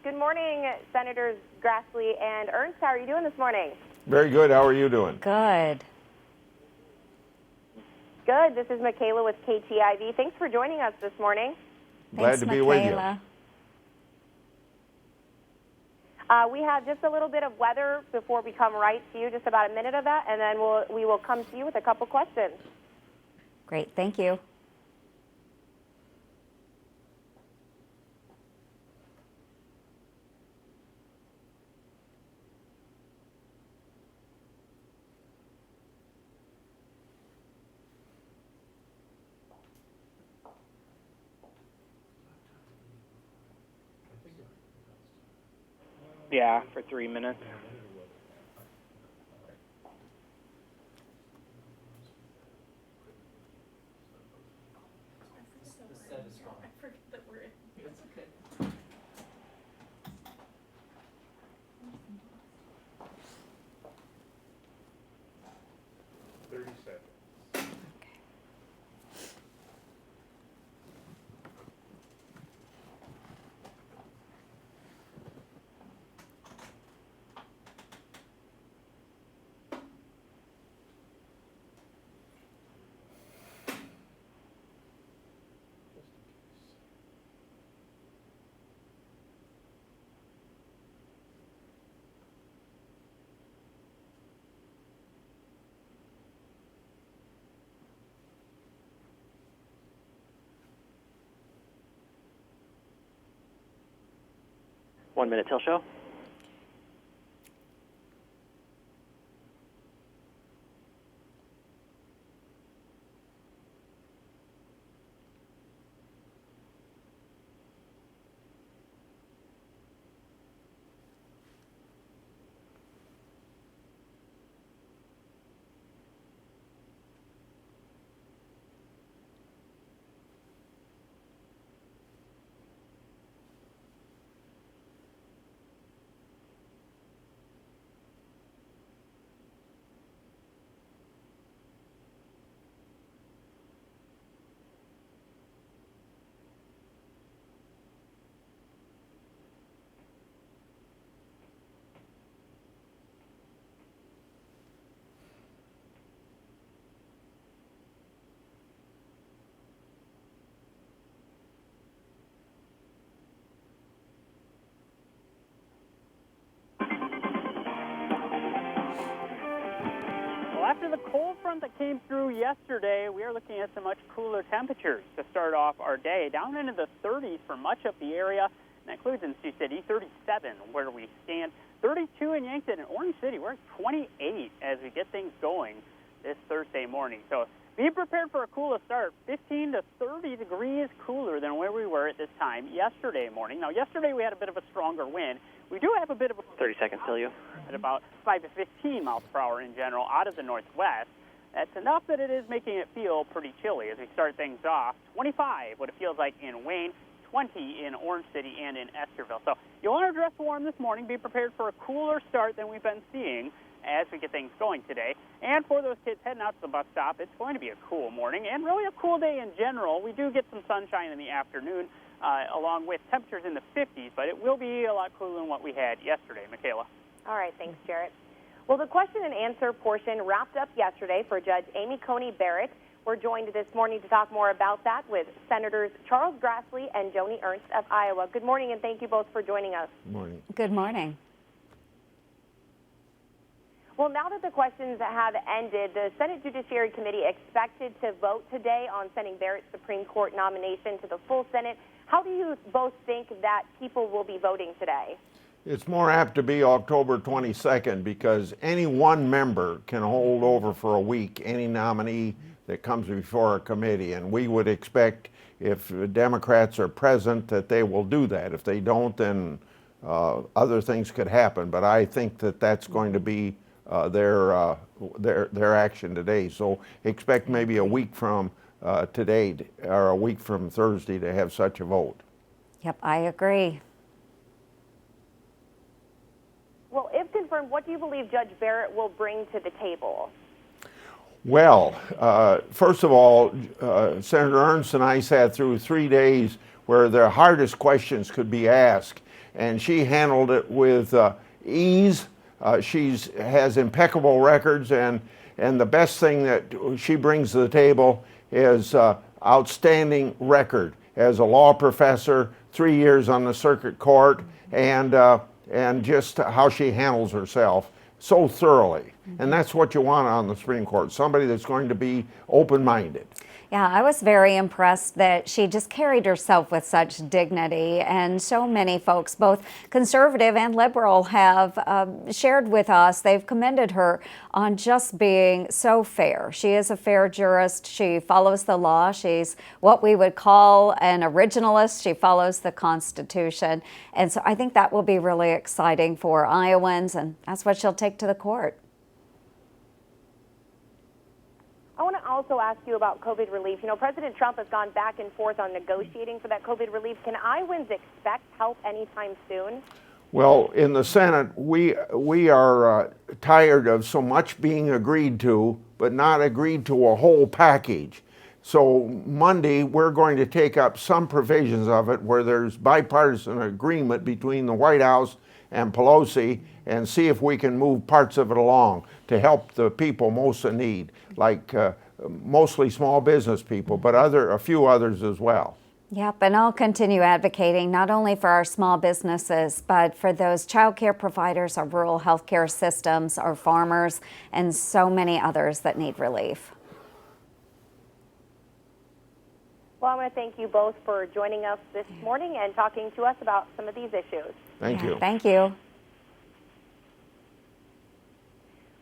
Good morning, Senators Grassley and Ernst. How are you doing this morning? Very good. How are you doing? Good. Good. This is Michaela with KTIV. Thanks for joining us this morning. Glad to be with you. We have just a little bit of weather before we come right to you, just about a minute of that, and then we will come to you with a couple questions. Great. Thank you. Yeah, for 3 minutes. I forget that we're in. It's okay. 30 seconds. One minute till show. After the cold front that came through yesterday, we are looking at some much cooler temperatures to start off our day, down into the 30s for much of the area. And that includes in Sioux City, 37 where we stand, 32 in Yankton, and Orange City, we're at 28 as we get things going this Thursday morning. So be prepared for a cooler start, 15 to 30 degrees cooler than where we were at this time yesterday morning. Now, yesterday we had a bit of a stronger wind. We do have a bit of a 30 seconds till you. At about 5 to 15 miles per hour in general out of the northwest. That's enough that it is making it feel pretty chilly as we start things off. 25, what it feels like in Wayne, 20 in Orange City and in Estherville. So you want to dress warm this morning. Be prepared for a cooler start than we've been seeing as we get things going today. And for those kids heading out to the bus stop, it's going to be a cool morning and really a cool day in general. We do get some sunshine in the afternoon along with temperatures in the 50s, but it will be a lot cooler than what we had yesterday. Michaela. All right, thanks, Jarrett. Well, the question and answer portion wrapped up yesterday for Judge Amy Coney Barrett. We're joined this morning to talk more about that with Senators Charles Grassley and Joni Ernst of Iowa. Good morning, and thank you both for joining us. Good morning. Good morning. Well, now that the questions have ended, the Senate Judiciary Committee expected to vote today on sending Barrett's Supreme Court nomination to the full Senate. How do you both think that people will be voting today? It's more apt to be October 22nd because any one member can hold over for a week any nominee that comes before a committee. And we would expect if Democrats are present that they will do that. If they don't, then other things could happen. But I think that that's going to be their action today. So expect maybe a week from today or a week from Thursday to have such a vote. Yep, I agree. Well, if confirmed, what do you believe Judge Barrett will bring to the table? Well, first of all, Senator Ernst and I sat through 3 days where the hardest questions could be asked. And she handled it with ease. She has impeccable records, and the best thing that she brings to the table is outstanding record as a law professor, 3 years on the circuit court, and just how she handles herself so thoroughly. And that's what you want on the Supreme Court, somebody that's going to be open-minded. Yeah, I was very impressed that she just carried herself with such dignity, and so many folks, both conservative and liberal, have shared with us. They've commended her on just being so fair. She is a fair jurist. She follows the law. She's what we would call an originalist. She follows the Constitution. And so I think that will be really exciting for Iowans, and that's what she'll take to the court. I want to also ask you about COVID relief. You know, President Trump has gone back and forth on negotiating for that COVID relief. Can Iowans expect help anytime soon? Well, in the Senate, we are tired of so much being agreed to, but not agreed to a whole package. So Monday, we're going to take up some provisions of it where there's bipartisan agreement between the White House and Pelosi, and see if we can move parts of it along to help the people most in need, like mostly small business people, but a few others as well. Yep, and I'll continue advocating not only for our small businesses, but for those child care providers, our rural health care systems, our farmers, and so many others that need relief. Well, I want to thank you both for joining us this morning and talking to us about some of these issues. Thank you. Thank you.